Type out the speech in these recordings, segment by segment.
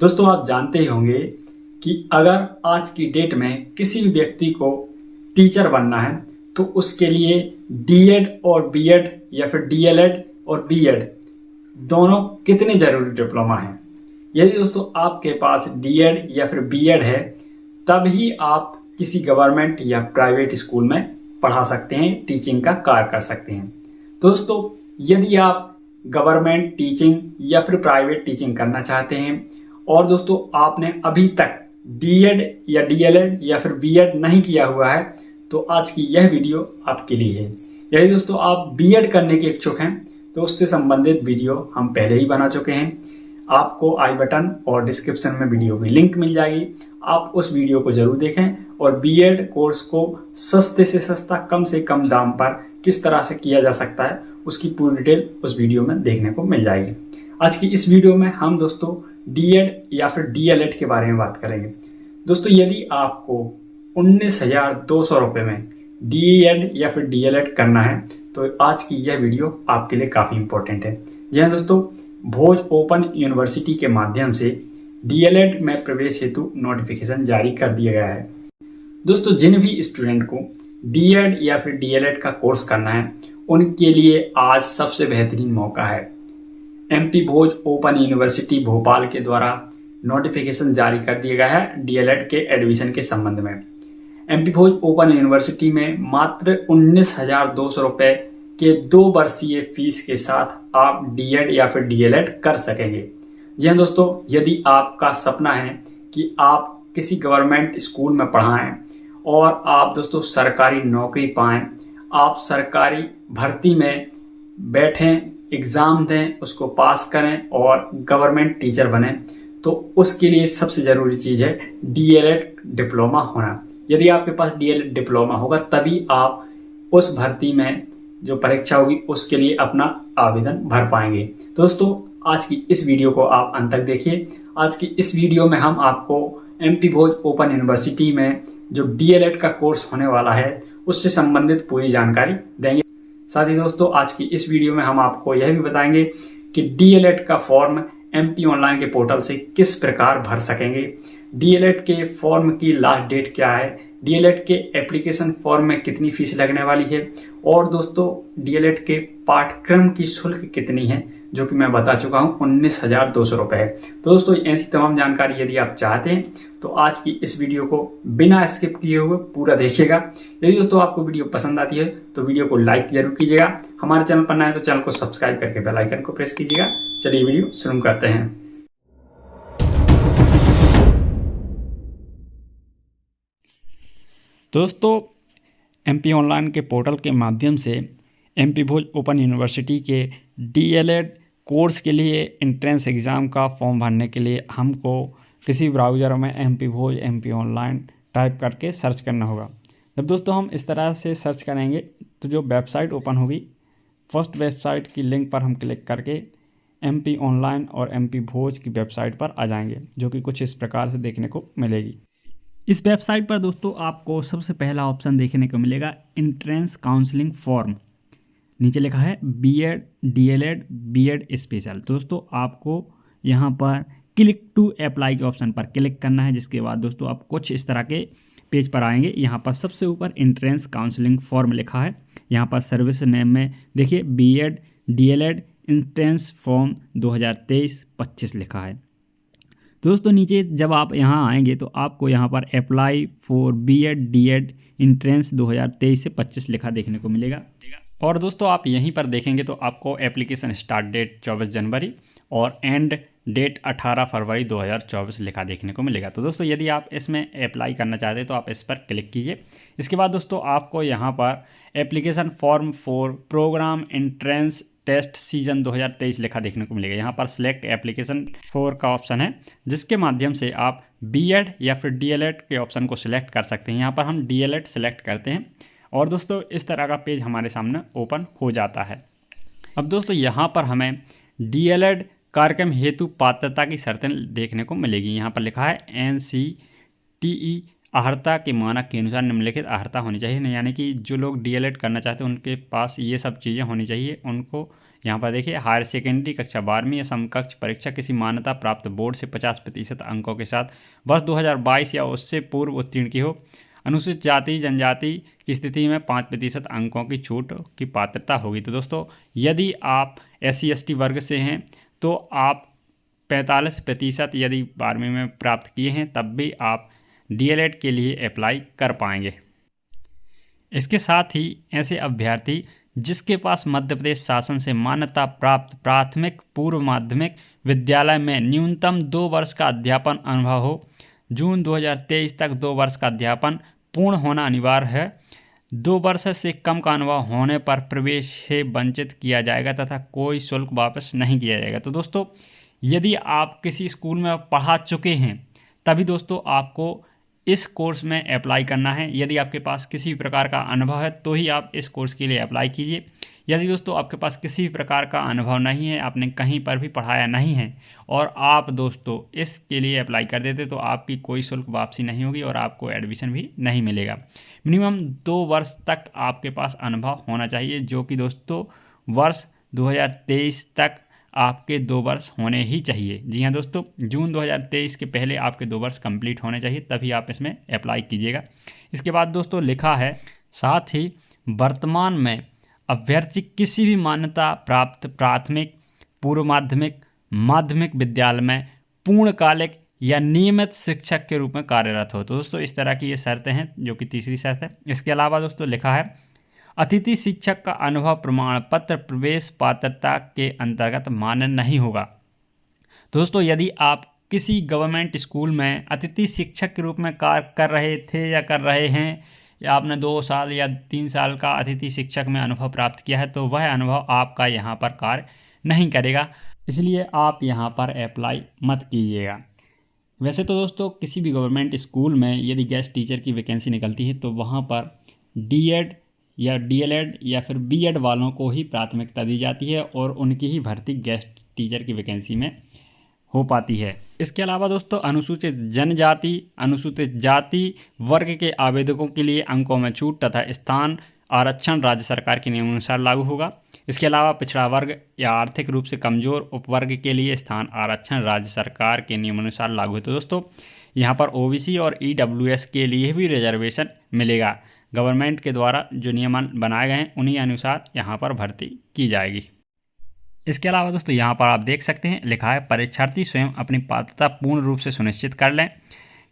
दोस्तों आप जानते ही होंगे कि अगर आज की डेट में किसी भी व्यक्ति को टीचर बनना है तो उसके लिए डीएड और बीएड या फिर डीएलएड और बीएड दोनों कितने जरूरी डिप्लोमा हैं। यदि दोस्तों आपके पास डीएड या फिर बीएड है तभी आप किसी गवर्नमेंट या प्राइवेट स्कूल में पढ़ा सकते हैं, टीचिंग का कार्य कर सकते हैं। दोस्तों यदि आप गवर्नमेंट टीचिंग या फिर प्राइवेट टीचिंग करना चाहते हैं और दोस्तों आपने अभी तक डीएड या डीएलएड या फिर बीएड नहीं किया हुआ है तो आज की यह वीडियो आपके लिए है। यदि दोस्तों आप बीएड करने के इच्छुक हैं तो उससे संबंधित वीडियो हम पहले ही बना चुके हैं। आपको आई बटन और डिस्क्रिप्शन में वीडियो की लिंक मिल जाएगी, आप उस वीडियो को जरूर देखें और बीएड कोर्स को सस्ते से सस्ता कम से कम दाम पर किस तरह से किया जा सकता है उसकी पूरी डिटेल उस वीडियो में देखने को मिल जाएगी। आज की इस वीडियो में हम दोस्तों डीएड या फिर डीएलएड के बारे में बात करेंगे। दोस्तों यदि आपको 19,200 रुपये में डीएड या फिर डीएलएड करना है तो आज की यह वीडियो आपके लिए काफ़ी इंपॉर्टेंट है। जी हाँ दोस्तों, भोज ओपन यूनिवर्सिटी के माध्यम से डीएलएड में प्रवेश हेतु नोटिफिकेशन जारी कर दिया गया है। दोस्तों जिन भी स्टूडेंट को डीएड या फिर डीएलएड का कोर्स करना है उनके लिए आज सबसे बेहतरीन मौका है। एमपी भोज ओपन यूनिवर्सिटी भोपाल के द्वारा नोटिफिकेशन जारी कर दिया गया है डीएलएड के एडमिशन के संबंध में। एमपी भोज ओपन यूनिवर्सिटी में मात्र 19,200 रुपये के 2 वर्षीय फीस के साथ आप डीएड या फिर डीएलएड कर सकेंगे। जी हाँ दोस्तों, यदि आपका सपना है कि आप किसी गवर्नमेंट स्कूल में पढ़ाएं और आप दोस्तों सरकारी नौकरी पाएं, आप सरकारी भर्ती में बैठें, एग्ज़ाम दें, उसको पास करें और गवर्नमेंट टीचर बने, तो उसके लिए सबसे ज़रूरी चीज़ है डीएलएड डिप्लोमा होना। यदि आपके पास डीएलएड डिप्लोमा होगा तभी आप उस भर्ती में जो परीक्षा होगी उसके लिए अपना आवेदन भर पाएंगे। दोस्तों आज की इस वीडियो को आप अंत तक देखिए। आज की इस वीडियो में हम आपको एमपी भोज ओपन यूनिवर्सिटी में जो डीएलएड का कोर्स होने वाला है उससे संबंधित पूरी जानकारी देंगे। साथ ही दोस्तों आज की इस वीडियो में हम आपको यह भी बताएंगे कि डीएलएड का फॉर्म एमपी ऑनलाइन के पोर्टल से किस प्रकार भर सकेंगे, डीएलएड के फॉर्म की लास्ट डेट क्या है, डीएलएड के एप्लीकेशन फॉर्म में कितनी फीस लगने वाली है और दोस्तों डीएलएड के पाठ्यक्रम की शुल्क कितनी है जो कि मैं बता चुका हूँ 19,200 रुपये है। तो दोस्तों ऐसी तमाम जानकारी यदि आप चाहते हैं तो आज की इस वीडियो को बिना स्किप किए हुए पूरा देखिएगा। यदि दोस्तों आपको वीडियो पसंद आती है तो वीडियो को लाइक जरूर कीजिएगा, हमारे चैनल पर नए हैं तो चैनल को सब्सक्राइब करके बेल आइकन को प्रेस कीजिएगा। चलिए वीडियो शुरू करते हैं। दोस्तों एमपी ऑनलाइन के पोर्टल के माध्यम से एमपी भोज ओपन यूनिवर्सिटी के डीएलएड कोर्स के लिए एंट्रेंस एग्ज़ाम का फॉर्म भरने के लिए हमको किसी ब्राउज़र में एमपी भोज एमपी ऑनलाइन टाइप करके सर्च करना होगा। जब दोस्तों हम इस तरह से सर्च करेंगे तो जो वेबसाइट ओपन होगी, फर्स्ट वेबसाइट की लिंक पर हम क्लिक करके एमपी ऑनलाइन और एमपी भोज की वेबसाइट पर आ जाएंगे, जो कि कुछ इस प्रकार से देखने को मिलेगी। इस वेबसाइट पर दोस्तों आपको सबसे पहला ऑप्शन देखने को मिलेगा एंट्रेंस काउंसलिंग फॉर्म। नीचे लिखा है बीएड डीएलएड बीएड स्पेशल। दोस्तों आपको यहाँ पर क्लिक टू अप्लाई के ऑप्शन पर क्लिक करना है, जिसके बाद दोस्तों आप कुछ इस तरह के पेज पर आएंगे। यहाँ पर सबसे ऊपर एंट्रेंस काउंसलिंग फॉर्म लिखा है, यहाँ पर सर्विस नेम में देखिए बीएड डीएलएड एंट्रेंस फॉर्म 2023-25 लिखा है। दोस्तों नीचे जब आप यहाँ आएंगे तो आपको यहाँ पर apply for BEd DEd entrance 2023 से 25 लिखा देखने को मिलेगा। और दोस्तों आप यहीं पर देखेंगे तो आपको एप्लीकेशन स्टार्ट डेट 24 जनवरी और एंड डेट 18 फरवरी 2024 लिखा देखने को मिलेगा। तो दोस्तों यदि आप इसमें अप्लाई करना चाहते हैं तो आप इस पर क्लिक कीजिए। इसके बाद दोस्तों आपको यहाँ पर application form for programme entrance test season 2023 लिखा देखने को मिलेगा। यहाँ पर सिलेक्ट एप्लीकेशन फॉर का ऑप्शन है, जिसके माध्यम से आप बीएड या फिर डीएलएड के ऑप्शन को सिलेक्ट कर सकते हैं। यहाँ पर हम डीएलएड सिलेक्ट करते हैं और दोस्तों इस तरह का पेज हमारे सामने ओपन हो जाता है। अब दोस्तों यहाँ पर हमें डीएलएड कार्यक्रम हेतु पात्रता की शर्तें देखने को मिलेगी। यहाँ पर लिखा है NCTE अर्हता के मानक के अनुसार निम्नलिखित अर्हता होनी चाहिए। यानी कि जो लोग डीएलएड करना चाहते हैं उनके पास ये सब चीज़ें होनी चाहिए। उनको यहाँ पर देखिए, हायर सेकेंडरी कक्षा 12वीं या समकक्ष परीक्षा किसी मान्यता प्राप्त बोर्ड से 50% अंकों के साथ वर्ष 2022 या उससे पूर्व उत्तीर्ण की हो। अनुसूचित जाति जनजाति की स्थिति में 5% अंकों की छूट की पात्रता होगी। तो दोस्तों, यदि आप SC/ST वर्ग से हैं तो आप 45% यदि 12वीं में प्राप्त किए हैं तब भी आप डीएलएड के लिए अप्लाई कर पाएंगे। इसके साथ ही ऐसे अभ्यर्थी जिसके पास मध्य प्रदेश शासन से मान्यता प्राप्त प्राथमिक पूर्व माध्यमिक विद्यालय में न्यूनतम 2 वर्ष का अध्यापन अनुभव हो, जून 2023 तक 2 वर्ष का अध्यापन पूर्ण होना अनिवार्य है। 2 वर्ष से कम का अनुभव होने पर प्रवेश से वंचित किया जाएगा तथा कोई शुल्क वापस नहीं किया जाएगा। तो दोस्तों, यदि आप किसी स्कूल में पढ़ा चुके हैं तभी दोस्तों आपको इस कोर्स में अप्लाई करना है। यदि आपके पास किसी भी प्रकार का अनुभव है तो ही आप इस कोर्स के लिए अप्लाई कीजिए। यदि दोस्तों आपके पास किसी भी प्रकार का अनुभव नहीं है, आपने कहीं पर भी पढ़ाया नहीं है और आप दोस्तों इसके लिए अप्लाई कर देते तो आपकी कोई शुल्क वापसी नहीं होगी और आपको एडमिशन भी नहीं मिलेगा। मिनिमम 2 वर्ष तक आपके पास अनुभव होना चाहिए, जो कि दोस्तों वर्ष 2023 तक आपके 2 वर्ष होने ही चाहिए। जी हाँ दोस्तों, जून 2023 के पहले आपके 2 वर्ष कंप्लीट होने चाहिए, तभी आप इसमें अप्लाई कीजिएगा। इसके बाद दोस्तों लिखा है, साथ ही वर्तमान में अभ्यर्थी किसी भी मान्यता प्राप्त प्राथमिक पूर्व माध्यमिक माध्यमिक विद्यालय में पूर्णकालिक या नियमित शिक्षक के रूप में कार्यरत हो। तो दोस्तों इस तरह की ये शर्तें हैं, जो कि तीसरी शर्त है। इसके अलावा दोस्तों लिखा है, अतिथि शिक्षक का अनुभव प्रमाण पत्र प्रवेश पात्रता के अंतर्गत मान्य नहीं होगा। दोस्तों, यदि आप किसी गवर्नमेंट स्कूल में अतिथि शिक्षक के रूप में कार्य कर रहे थे या कर रहे हैं, या आपने 2 साल या 3 साल का अतिथि शिक्षक में अनुभव प्राप्त किया है, तो वह अनुभव आपका यहाँ पर कार्य नहीं करेगा, इसलिए आप यहाँ पर अप्लाई मत कीजिएगा। वैसे तो दोस्तों किसी भी गवर्नमेंट स्कूल में यदि गेस्ट टीचर की वैकेंसी निकलती है तो वहाँ पर डीएड या डीएलएड या फिर बीएड वालों को ही प्राथमिकता दी जाती है और उनकी ही भर्ती गेस्ट टीचर की वैकेंसी में हो पाती है। इसके अलावा दोस्तों अनुसूचित जनजाति अनुसूचित जाति वर्ग के आवेदकों के लिए अंकों में छूट तथा स्थान आरक्षण राज्य सरकार के नियमानुसार लागू होगा। इसके अलावा पिछड़ा वर्ग या आर्थिक रूप से कमजोर उपवर्ग के लिए स्थान आरक्षण राज्य सरकार के नियमानुसार लागू है। तो दोस्तों यहाँ पर ओबीसी और ईडब्ल्यूएस के लिए भी रिजर्वेशन मिलेगा। गवर्नमेंट के द्वारा जो नियम बनाए गए हैं उन्हीं अनुसार यहाँ पर भर्ती की जाएगी। इसके अलावा दोस्तों यहाँ पर आप देख सकते हैं, लिखा है, परीक्षार्थी स्वयं अपनी पात्रता पूर्ण रूप से सुनिश्चित कर लें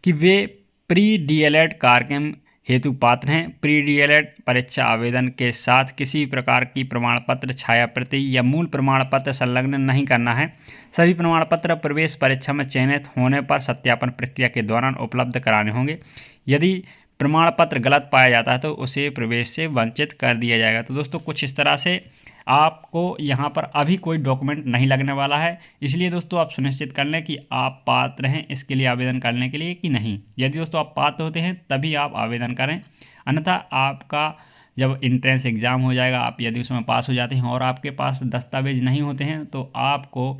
कि वे प्री डीएलएड कार्यक्रम हेतु पात्र हैं। प्री डीएलएड परीक्षा आवेदन के साथ किसी प्रकार की प्रमाण पत्र छाया प्रति या मूल प्रमाण पत्र संलग्न नहीं करना है। सभी प्रमाण पत्र प्रवेश परीक्षा में चयनित होने पर सत्यापन प्रक्रिया के दौरान उपलब्ध कराने होंगे। यदि प्रमाण पत्र गलत पाया जाता है तो उसे प्रवेश से वंचित कर दिया जाएगा। तो दोस्तों कुछ इस तरह से आपको यहाँ पर अभी कोई डॉक्यूमेंट नहीं लगने वाला है, इसलिए दोस्तों आप सुनिश्चित कर लें कि आप पात्र हैं इसके लिए आवेदन करने के लिए कि नहीं। यदि दोस्तों आप पात्र होते हैं तभी आप आवेदन करें, अन्यथा आपका जब एंट्रेंस एग्ज़ाम हो जाएगा, आप यदि उसमें पास हो जाते हैं और आपके पास दस्तावेज नहीं होते हैं तो आपको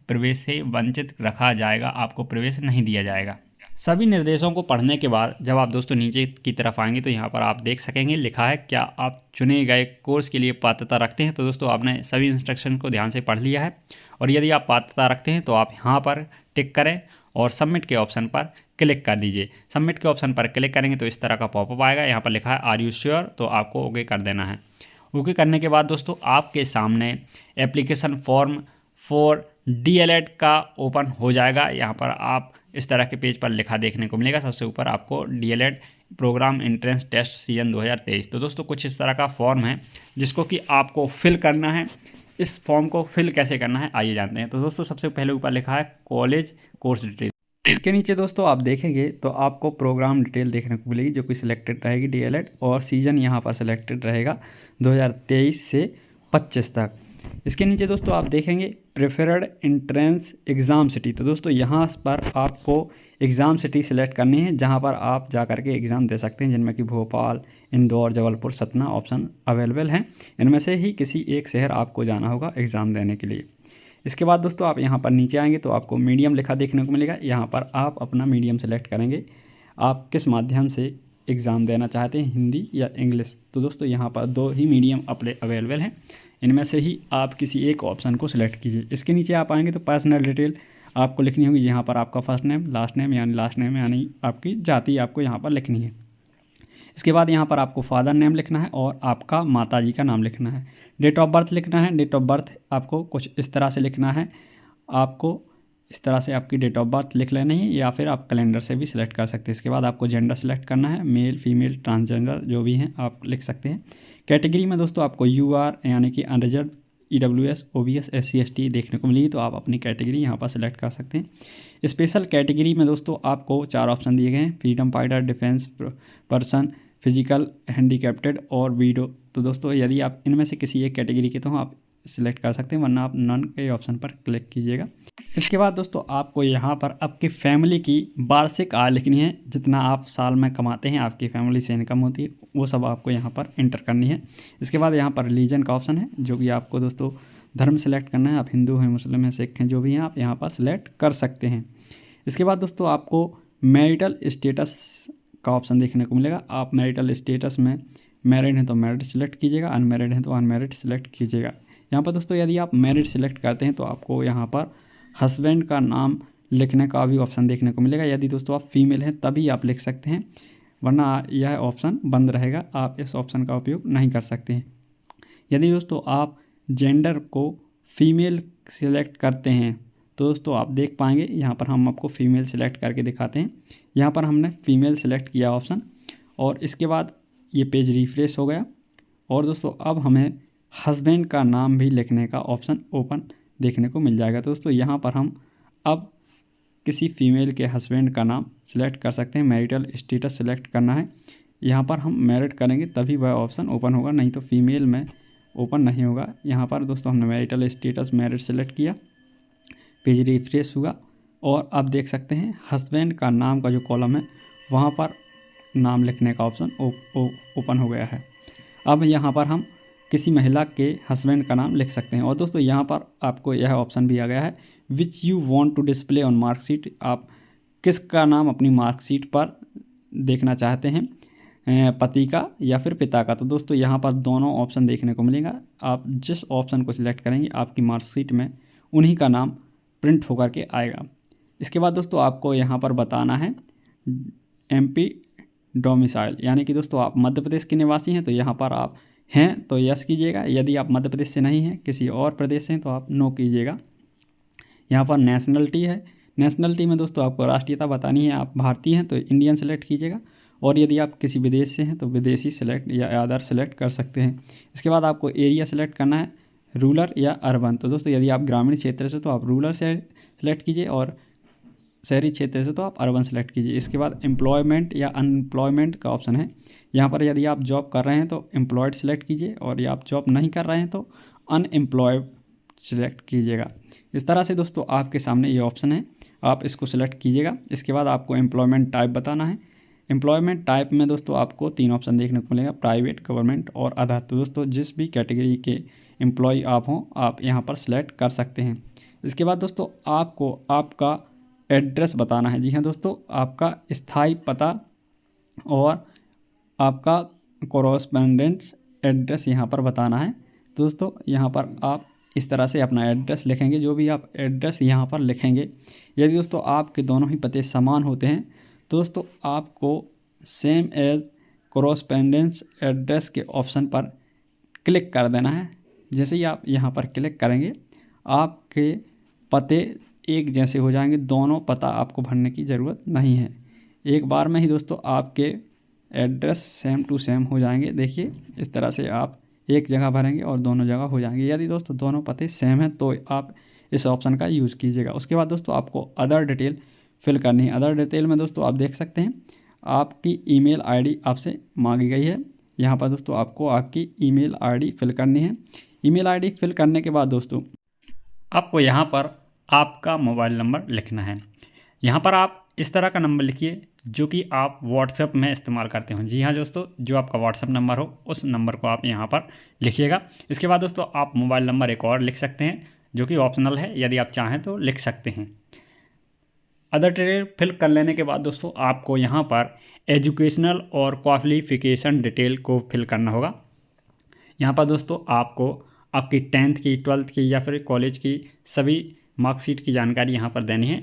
प्रवेश से वंचित रखा जाएगा, आपको प्रवेश नहीं दिया जाएगा। सभी निर्देशों को पढ़ने के बाद जब आप दोस्तों नीचे की तरफ आएंगे तो यहाँ पर आप देख सकेंगे, लिखा है, क्या आप चुने गए कोर्स के लिए पात्रता रखते हैं। तो दोस्तों आपने सभी इंस्ट्रक्शन को ध्यान से पढ़ लिया है और यदि आप पात्रता रखते हैं तो आप यहाँ पर टिक करें और सबमिट के ऑप्शन पर क्लिक कर दीजिए। सबमिट के ऑप्शन पर क्लिक करेंगे तो इस तरह का पॉपअप आएगा, यहाँ पर लिखा है आर यू श्योर, तो आपको ओके कर देना है। ओके करने के बाद दोस्तों आपके सामने एप्लीकेशन फॉर्म फॉर डीएलएड का ओपन हो जाएगा। यहाँ पर आप इस तरह के पेज पर लिखा देखने को मिलेगा, सबसे ऊपर आपको DElEd programme entrance test season 2023। तो दोस्तों कुछ इस तरह का फॉर्म है जिसको कि आपको फिल करना है। इस फॉर्म को फिल कैसे करना है आइए जानते हैं। तो दोस्तों सबसे पहले ऊपर लिखा है कॉलेज कोर्स डिटेल, इसके नीचे दोस्तों आप देखेंगे तो आपको प्रोग्राम डिटेल देखने को मिलेगी जो कि सिलेक्टेड रहेगी डीएलएड, और सीजन यहाँ पर सिलेक्टेड रहेगा 2023 से 25 तक। इसके नीचे दोस्तों आप देखेंगे प्रेफर्ड एंट्रेंस एग्ज़ाम सिटी। तो दोस्तों यहाँ पर आपको एग्ज़ाम सिटी सिलेक्ट करनी है जहाँ पर आप जा कर के एग्ज़ाम दे सकते हैं, जिनमें कि भोपाल, इंदौर, जबलपुर, सतना ऑप्शन अवेलेबल हैं। इनमें से ही किसी एक शहर आपको जाना होगा एग्ज़ाम देने के लिए। इसके बाद दोस्तों आप यहाँ पर नीचे आएंगे तो आपको मीडियम लिखा देखने को मिलेगा, यहाँ पर आप अपना मीडियम सेलेक्ट करेंगे। आप किस माध्यम से एग्ज़ाम देना चाहते हैं, हिंदी या इंग्लिश। तो दोस्तों यहाँ पर 2 ही मीडियम अवेलेबल हैं, इनमें से ही आप किसी एक ऑप्शन को सिलेक्ट कीजिए। इसके नीचे आप आएंगे तो पर्सनल डिटेल आपको लिखनी होगी, यहाँ पर आपका फर्स्ट नेम लास्ट नेम यानी आपकी जाति आपको यहाँ पर लिखनी है। इसके बाद यहाँ पर आपको फादर नेम लिखना है और आपका माताजी का नाम लिखना है। डेट ऑफ बर्थ लिखना है। डेट ऑफ बर्थ आपको कुछ इस तरह से लिखना है, आपको इस तरह से आपकी डेट ऑफ बर्थ लिख लेनी है, या फिर आप कैलेंडर से भी सिलेक्ट कर सकते हैं। इसके बाद आपको जेंडर सेलेक्ट करना है, मेल फीमेल ट्रांसजेंडर जो भी हैं आप लिख सकते हैं। कैटेगरी में दोस्तों आपको UR यानी कि unreserved, EWS, OBS, SC ST देखने को मिलेगी, तो आप अपनी कैटेगरी यहाँ पर सिलेक्ट कर सकते हैं। स्पेशल कैटेगरी में दोस्तों आपको 4 ऑप्शन दिए गए हैं, freedom fighter, defence person, physical handicapped और वीडो। तो दोस्तों यदि आप इनमें से किसी एक कैटेगरी के तो आप सिलेक्ट कर सकते हैं, वरना आप नन के ऑप्शन पर क्लिक कीजिएगा। इसके बाद दोस्तों आपको यहाँ पर आपकी फैमिली की वार्षिक आय लिखनी है, जितना आप साल में कमाते हैं आपकी फैमिली से इनकम होती है वो सब आपको यहाँ पर इंटर करनी है। इसके बाद यहाँ पर रिलीजन का ऑप्शन है, जो कि आपको दोस्तों धर्म सेलेक्ट करना है, आप हिंदू हैं, मुस्लिम हैं, सिख हैं, जो भी हैं आप यहाँ पर सिलेक्ट कर सकते हैं। इसके बाद दोस्तों आपको मैरिटल स्टेटस का ऑप्शन देखने को मिलेगा। आप मैरिटल स्टेटस में मैरिड हैं तो मैरिड सेलेक्ट कीजिएगा, अनमैरिड हैं तो अनमैरिड सेलेक्ट कीजिएगा। यहाँ पर दोस्तों यदि आप मैरिड सेलेक्ट करते हैं तो आपको यहाँ पर हस्बैंड का नाम लिखने का भी ऑप्शन देखने को मिलेगा। यदि दोस्तों आप फीमेल हैं तभी आप लिख सकते हैं, वरना यह ऑप्शन बंद रहेगा, आप इस ऑप्शन का उपयोग नहीं कर सकते हैं। यदि दोस्तों आप जेंडर को फीमेल सेलेक्ट करते हैं तो दोस्तों आप देख पाएंगे, यहाँ पर हम आपको फ़ीमेल सेलेक्ट करके दिखाते हैं। यहाँ पर हमने फ़ीमेल सेलेक्ट किया ऑप्शन, और इसके बाद ये पेज रिफ्रेश हो गया, और दोस्तों अब हमें हस्बैंड का नाम भी लिखने का ऑप्शन ओपन देखने को मिल जाएगा। तो दोस्तों यहाँ पर हम अब किसी फीमेल के हस्बैंड का नाम सेलेक्ट कर सकते हैं। मैरिटल स्टेटस सेलेक्ट करना है, यहाँ पर हम मैरिड करेंगे तभी वह ऑप्शन ओपन होगा, नहीं तो फीमेल में ओपन नहीं होगा। यहाँ पर दोस्तों हमने मैरिटल स्टेटस मैरिड सेलेक्ट किया, पेज रिफ्रेश हुआ, और अब देख सकते हैं हस्बैंड का नाम का जो कॉलम है वहाँ पर नाम लिखने का ऑप्शन ओपन हो गया है। अब यहाँ पर हम किसी महिला के हस्बैंड का नाम लिख सकते हैं। और दोस्तों यहाँ पर आपको यह ऑप्शन भी आ गया है, which you want to display on marksheet. आप किसका नाम अपनी मार्कशीट पर देखना चाहते हैं, पति का या फिर पिता का। तो दोस्तों यहाँ पर दोनों ऑप्शन देखने को मिलेगा, आप जिस ऑप्शन को सिलेक्ट करेंगे आपकी मार्कशीट में उन्हीं का नाम प्रिंट होकर के आएगा। इसके बाद दोस्तों आपको यहाँ पर बताना है MP डोमिसाइल, यानी कि दोस्तों आप मध्य प्रदेश के निवासी हैं तो यहाँ पर आप हैं तो यस कीजिएगा, यदि आप मध्य प्रदेश से नहीं हैं किसी और प्रदेश से हैं तो आप नो कीजिएगा। यहाँ पर नेशनलिटी है, नेशनलिटी में दोस्तों आपको राष्ट्रीयता बतानी है, आप भारतीय हैं तो इंडियन सेलेक्ट कीजिएगा, और यदि आप किसी विदेश से हैं तो विदेशी सेलेक्ट या अदर सेलेक्ट कर सकते हैं। इसके बाद आपको एरिया सेलेक्ट करना है, रूरल या अर्बन। तो दोस्तों यदि आप ग्रामीण क्षेत्र से तो आप रूरल से सेलेक्ट कीजिए, और शहरी क्षेत्र से तो आप अर्बन सेलेक्ट कीजिए। इसके बाद एम्प्लॉयमेंट या अनएम्प्लॉयमेंट का ऑप्शन है, यहाँ पर यदि आप जॉब कर रहे हैं तो एम्प्लॉयड सेलेक्ट कीजिए, और या आप जॉब नहीं कर रहे हैं तो अनएम्प्लॉयड सेलेक्ट कीजिएगा। इस तरह से दोस्तों आपके सामने ये ऑप्शन है, आप इसको सेलेक्ट कीजिएगा। इसके बाद आपको एम्प्लॉयमेंट टाइप बताना है। एम्प्लॉयमेंट टाइप में दोस्तों आपको 3 ऑप्शन देखने को मिलेगा, प्राइवेट, गवर्नमेंट और अदर। तो दोस्तों जिस भी कैटेगरी के एम्प्लॉय आप हों आप यहाँ पर सेलेक्ट कर सकते हैं। इसके बाद दोस्तों आपको आपका एड्रेस बताना है। जी हाँ दोस्तों, आपका स्थायी पता और आपका कॉरेस्पॉन्डेंस एड्रेस यहाँ पर बताना है। तो दोस्तों यहाँ पर आप इस तरह से अपना एड्रेस लिखेंगे, जो भी आप एड्रेस यहाँ पर लिखेंगे। यदि दोस्तों आपके दोनों ही पते समान होते हैं तो दोस्तों आपको सेम एज कॉरेस्पॉन्डेंस एड्रेस के ऑप्शन पर क्लिक कर देना है। जैसे ही आप यहाँ पर क्लिक करेंगे आपके पते एक जैसे हो जाएंगे, दोनों पता आपको भरने की ज़रूरत नहीं है। एक बार में ही दोस्तों आपके एड्रेस सेम टू सेम हो जाएंगे। देखिए इस तरह से आप एक जगह भरेंगे और दोनों जगह हो जाएंगे। यदि दोस्तों दोनों पते सेम हैं तो आप इस ऑप्शन का यूज़ कीजिएगा। उसके बाद दोस्तों आपको अदर डिटेल फिल करनी है। अदर डिटेल में दोस्तों आप देख सकते हैं आपकी ईमेल आईडी आपसे मांगी गई है। यहाँ पर दोस्तों आपको आपकी ईमेल आईडी फिल करनी है। ईमेल आईडी फिल करने के बाद दोस्तों आपको यहाँ पर आपका मोबाइल नंबर लिखना है। यहाँ पर आप इस तरह का नंबर लिखिए जो कि आप व्हाट्सएप में इस्तेमाल करते हो। जी हाँ दोस्तों, जो आपका व्हाट्सएप नंबर हो उस नंबर को आप यहाँ पर लिखिएगा। इसके बाद दोस्तों आप मोबाइल नंबर एक और लिख सकते हैं जो कि ऑप्शनल है, यदि आप चाहें तो लिख सकते हैं। अदर डिटेल फिल कर लेने के बाद दोस्तों आपको यहाँ पर एजुकेशनल और क्वालिफिकेशन डिटेल को फिल करना होगा। यहाँ पर दोस्तों आपको आपकी 10th की, 12th की या फिर कॉलेज की सभी मार्कशीट की जानकारी यहाँ पर देनी है।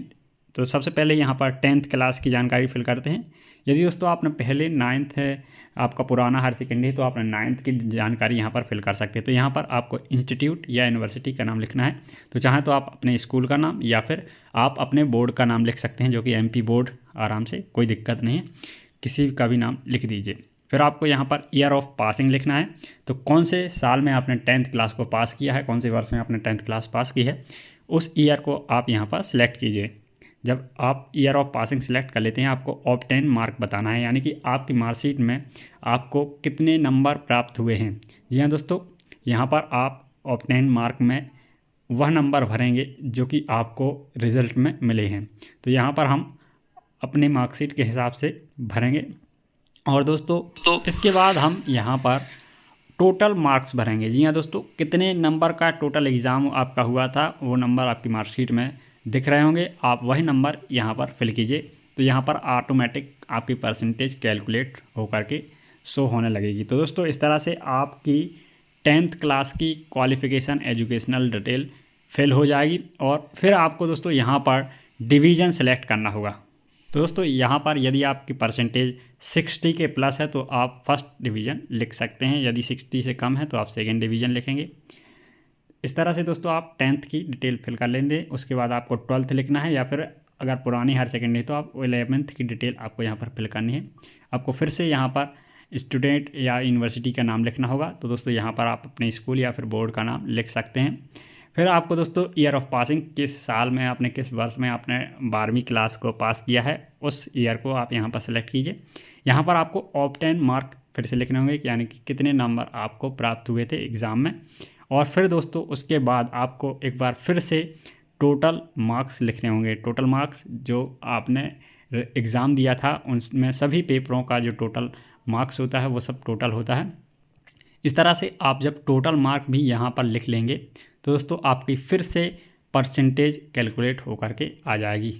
तो सबसे पहले यहाँ पर 10th क्लास की जानकारी फिल करते हैं। यदि दोस्तों आपने पहले 9th है, आपका पुराना हायर सेकेंडरी तो आपने 9th की जानकारी यहाँ पर फिल कर सकते हैं। तो यहाँ पर आपको इंस्टीट्यूट या यूनिवर्सिटी का नाम लिखना है। तो चाहे तो आप अपने स्कूल का नाम या फिर आप अपने बोर्ड का नाम लिख सकते हैं, जो कि MP बोर्ड, आराम से, कोई दिक्कत नहीं है, किसी का भी नाम लिख दीजिए। फिर आपको यहाँ पर ईयर ऑफ पासिंग लिखना है। तो कौन से साल में आपने 10th क्लास को पास किया है, कौन से वर्ष में आपने 10th क्लास पास की है, उस ईयर को आप यहाँ पर सिलेक्ट कीजिए। जब आप ईयर ऑफ पासिंग सिलेक्ट कर लेते हैं, आपको ऑब्टेन मार्क बताना है, यानी कि आपकी मार्कशीट में आपको कितने नंबर प्राप्त हुए हैं। जी हाँ दोस्तों, यहाँ पर आप ऑब्टेन मार्क में वह नंबर भरेंगे जो कि आपको रिज़ल्ट में मिले हैं। तो यहाँ पर हम अपनी मार्कशीट के हिसाब से भरेंगे। और दोस्तों तो इसके बाद हम यहाँ पर टोटल मार्क्स भरेंगे। जी हाँ दोस्तों, कितने नंबर का टोटल एग्ज़ाम आपका हुआ था वो नंबर आपकी मार्कशीट में दिख रहे होंगे, आप वही नंबर यहाँ पर फिल कीजिए। तो यहाँ पर ऑटोमेटिक आपकी परसेंटेज कैलकुलेट होकर के शो होने लगेगी। तो दोस्तों इस तरह से आपकी 10th क्लास की क्वालिफ़िकेशन एजुकेशनल डिटेल फिल हो जाएगी। और फिर आपको दोस्तों यहाँ पर डिवीज़न सेलेक्ट करना होगा। तो दोस्तों यहाँ पर यदि आपकी परसेंटेज 60 के प्लस है तो आप फर्स्ट डिवीज़न लिख सकते हैं, यदि 60 से कम है तो आप सेकेंड डिवीज़न लिखेंगे। इस तरह से दोस्तों आप 10th की डिटेल फिल कर लेंगे। उसके बाद आपको 12th लिखना है, या फिर अगर पुरानी हायर सेकेंडरी तो आप 11th की डिटेल आपको यहाँ पर फिल करनी है। आपको फिर से यहाँ पर स्टूडेंट या यूनिवर्सिटी का नाम लिखना होगा। तो दोस्तों यहाँ पर आप अपने स्कूल या फिर बोर्ड का नाम लिख सकते हैं। फिर आपको दोस्तों ईयर ऑफ पासिंग, किस साल में आपने, किस वर्ष में आपने 12वीं क्लास को पास किया है, उस ईयर को आप यहाँ पर सेलेक्ट कीजिए। यहाँ पर आपको ऑब्टेन मार्क फिर से लिखने होंगे, यानी कि कितने नंबर आपको प्राप्त हुए थे एग्ज़ाम में। और फिर दोस्तों उसके बाद आपको एक बार फिर से टोटल मार्क्स लिखने होंगे। टोटल मार्क्स जो आपने एग्ज़ाम दिया था उनमें सभी पेपरों का जो टोटल मार्क्स होता है वो सब टोटल होता है। इस तरह से आप जब टोटल मार्क भी यहाँ पर लिख लेंगे तो दोस्तों आपकी फिर से परसेंटेज कैलकुलेट होकर के आ जाएगी।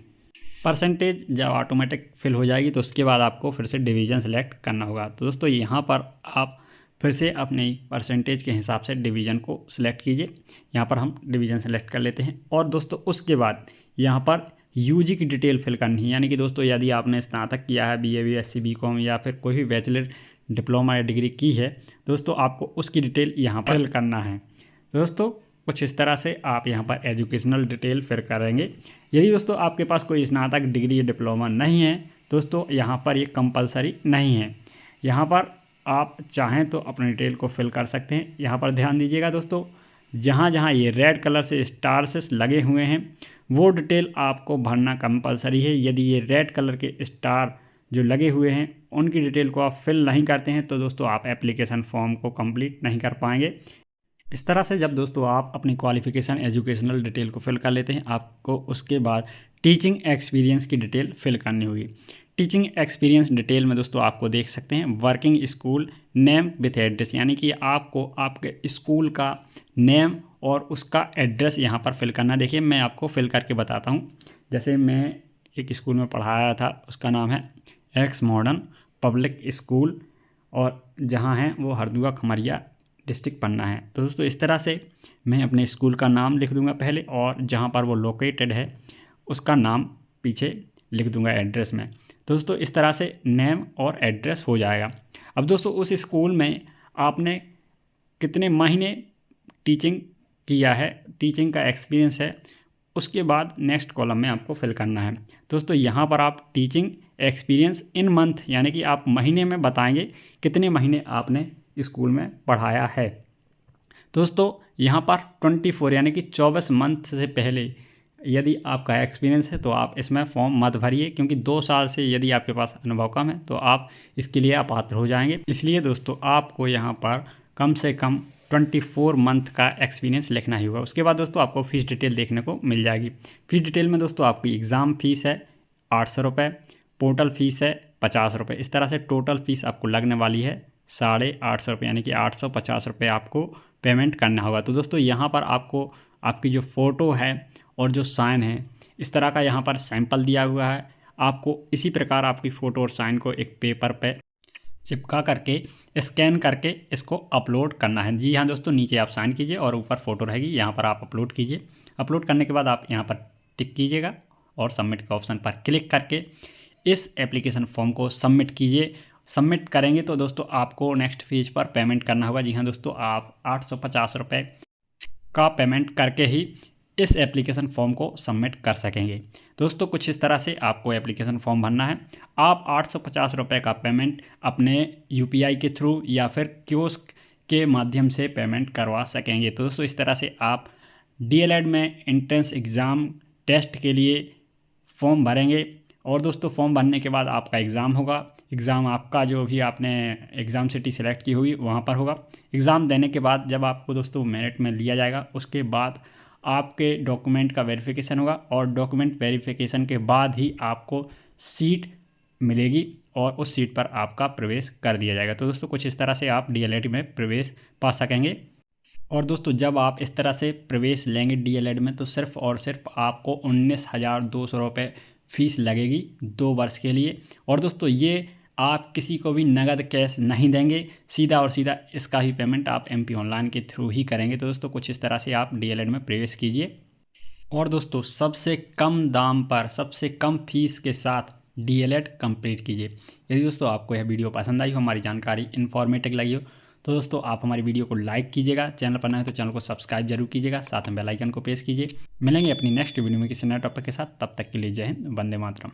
परसेंटेज जब ऑटोमेटिक फिल हो जाएगी तो उसके बाद आपको फिर से डिवीज़न सेलेक्ट करना होगा। तो दोस्तों यहाँ पर आप फिर से अपनी परसेंटेज के हिसाब से डिवीज़न को सिलेक्ट कीजिए। यहाँ पर हम डिवीज़न सेलेक्ट कर लेते हैं। और दोस्तों उसके बाद यहाँ पर यूजी की डिटेल फिल करनी है, यानी कि दोस्तों यदि आपने स्नातक किया है, BA BSc BCom या फिर कोई भी बैचलर डिप्लोमा या डिग्री की है, दोस्तों आपको उसकी डिटेल यहाँ पर फिल करना है। तो दोस्तों कुछ इस तरह से आप यहाँ पर एजुकेशनल डिटेल फिल करेंगे। यदि दोस्तों आपके पास कोई स्नातक डिग्री या डिप्लोमा नहीं है दोस्तों, यहाँ पर ये कंपलसरी नहीं है। यहाँ पर आप चाहें तो अपनी डिटेल को फिल कर सकते हैं। यहाँ पर ध्यान दीजिएगा दोस्तों, जहाँ जहाँ ये रेड कलर से स्टार्स लगे हुए हैं वो डिटेल आपको भरना कंपलसरी है। यदि ये रेड कलर के स्टार जो लगे हुए हैं उनकी डिटेल को आप फिल नहीं करते हैं तो दोस्तों आप एप्लीकेशन फॉर्म को कंप्लीट नहीं कर पाएंगे। इस तरह से जब दोस्तों आप अपनी क्वालिफ़िकेशन एजुकेशनल डिटेल को फिल कर लेते हैं, आपको उसके बाद टीचिंग एक्सपीरियंस की डिटेल फिल करनी होगी। टीचिंग एक्सपीरियंस डिटेल में दोस्तों आपको देख सकते हैं working school name with address, यानी कि आपको आपके स्कूल का नेम और उसका एड्रेस यहाँ पर फिल करना। देखिए मैं आपको फिल करके बताता हूँ। जैसे मैं एक स्कूल में पढ़ाया था, उसका नाम है एक्स मॉडर्न पब्लिक स्कूल और जहाँ है वो हरदुआ खमरिया डिस्ट्रिक्ट पन्ना है। तो दोस्तों इस तरह से मैं अपने स्कूल का नाम लिख दूंगा पहले, और जहाँ पर वो लोकेटेड है उसका नाम पीछे लिख दूंगा एड्रेस में। दोस्तों इस तरह से नेम और एड्रेस हो जाएगा। अब दोस्तों उस स्कूल में आपने कितने महीने टीचिंग किया है, टीचिंग का एक्सपीरियंस है, उसके बाद नेक्स्ट कॉलम में आपको फिल करना है। दोस्तों यहाँ पर आप टीचिंग एक्सपीरियंस इन मंथ, यानी कि आप महीने में बताएंगे कितने महीने आपने स्कूल में पढ़ाया है। दोस्तों यहाँ पर 24 यानी कि 24 मंथ से पहले यदि आपका एक्सपीरियंस है तो आप इसमें फॉर्म मत भरिए, क्योंकि 2 साल से यदि आपके पास अनुभव कम है तो आप इसके लिए अपात्र हो जाएंगे। इसलिए दोस्तों आपको यहाँ पर कम से कम 24 मंथ का एक्सपीरियंस लिखना ही होगा। उसके बाद दोस्तों आपको फ़ीस डिटेल देखने को मिल जाएगी। फ़ीस डिटेल में दोस्तों आपकी एग्ज़ाम फ़ीस है 800 रुपये, पोर्टल फ़ीस है 50 रुपये। इस तरह से टोटल फ़ीस आपको लगने वाली है 850 रुपये, यानी कि 850 रुपये आपको पेमेंट करना होगा। तो दोस्तों यहाँ पर आपको आपकी जो फ़ोटो है और जो साइन है इस तरह का यहाँ पर सैंपल दिया हुआ है। आपको इसी प्रकार आपकी फ़ोटो और साइन को एक पेपर पे चिपका करके स्कैन करके इसको अपलोड करना है। जी हाँ दोस्तों, नीचे आप साइन कीजिए और ऊपर फ़ोटो रहेगी, यहाँ पर आप अपलोड कीजिए। अपलोड करने के बाद आप यहाँ पर टिक कीजिएगा और सबमिट के ऑप्शन पर क्लिक करके इस एप्लीकेशन फॉर्म को सबमिट कीजिए। सबमिट करेंगे तो दोस्तों आपको नेक्स्ट फेज पर पेमेंट करना होगा। जी हाँ दोस्तों, आप 850 रुपये का पेमेंट करके ही इस एप्लीकेशन फॉर्म को सबमिट कर सकेंगे। दोस्तों कुछ इस तरह से आपको एप्लीकेशन फॉर्म भरना है। आप 850 रुपये का पेमेंट अपने यूपीआई के थ्रू या फिर कियोस्क के माध्यम से पेमेंट करवा सकेंगे। तो दोस्तों इस तरह से आप डीएलएड में एंट्रेंस एग्ज़ाम टेस्ट के लिए फॉर्म भरेंगे और दोस्तों फॉर्म भरने के बाद आपका एग्ज़ाम होगा। एग्ज़ाम आपका जो भी आपने एग्ज़ाम सिटी सेलेक्ट की हुई वहाँ पर होगा। एग्ज़ाम देने के बाद जब आपको दोस्तों मेरिट में लिया जाएगा उसके बाद आपके डॉक्यूमेंट का वेरिफिकेशन होगा और डॉक्यूमेंट वेरिफिकेशन के बाद ही आपको सीट मिलेगी और उस सीट पर आपका प्रवेश कर दिया जाएगा। तो दोस्तों कुछ इस तरह से आप डीएलएड में प्रवेश पा सकेंगे। और दोस्तों जब आप इस तरह से प्रवेश लेंगे डीएलएड में तो सिर्फ़ और सिर्फ आपको 19,200 रुपये फ़ीस लगेगी 2 वर्ष के लिए। और दोस्तों ये आप किसी को भी नगद कैश नहीं देंगे, सीधा और सीधा इसका ही पेमेंट आप एमपी ऑनलाइन के थ्रू ही करेंगे। तो दोस्तों कुछ इस तरह से आप डीएलएड में प्रवेश कीजिए। और दोस्तों सबसे कम दाम पर सबसे कम फीस के साथ डीएलएड कंप्लीट कीजिए। यदि दोस्तों आपको यह वीडियो पसंद आई हो, हमारी जानकारी इन्फॉर्मेटिव लगी हो तो दोस्तों आप हमारी वीडियो को लाइक कीजिएगा, चैनल पर नए हैं तो चैनल को सब्सक्राइब जरूर कीजिएगा, साथ में बेल आइकन को प्रेस कीजिए। मिलेंगे अपनी नेक्स्ट वीडियो में किसी नए टॉपिक के साथ, तब तक के लिए जय हिंद, वंदे मातरम।